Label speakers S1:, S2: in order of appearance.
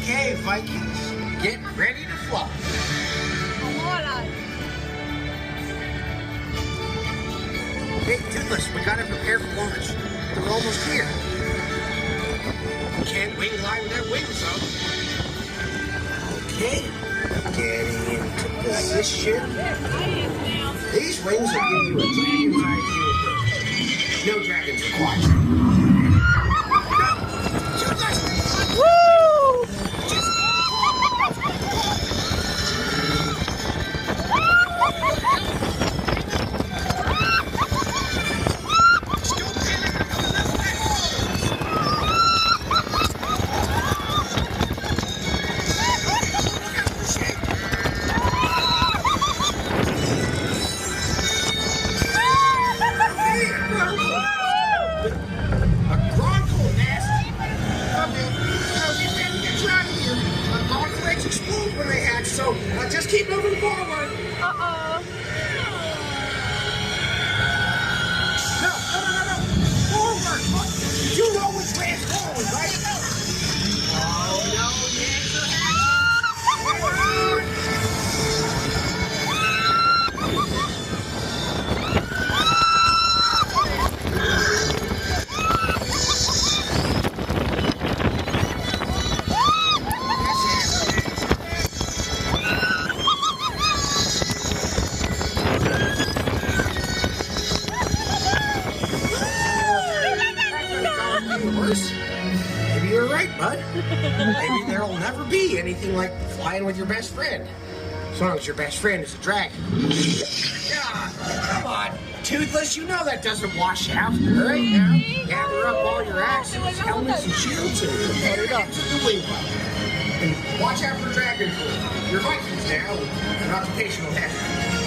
S1: Okay, Vikings, get ready to fly. Hey, Toothless, we gotta prepare for launch. They're almost here. Can't wing lie without wings, though. Okay, getting into position. These wings will give you a dragon's eye view of Earth. No dragons required. Toothless!
S2: Woo!
S1: Explode when they hatch, so just keep moving forward.
S2: Uh-oh.
S1: No. Forward. You know which way it's going, right? Oh, no, the eggs are Maybe you're right, bud. Maybe there'll never be anything like flying with your best friend. As long as your best friend is a dragon. Yeah, come on. Toothless, you know that doesn't wash out. Right now, gather up all your axes, helmets, and shields, and head it up to the wing level. And watch out for dragon food. You're Vikings now, an occupational hazard.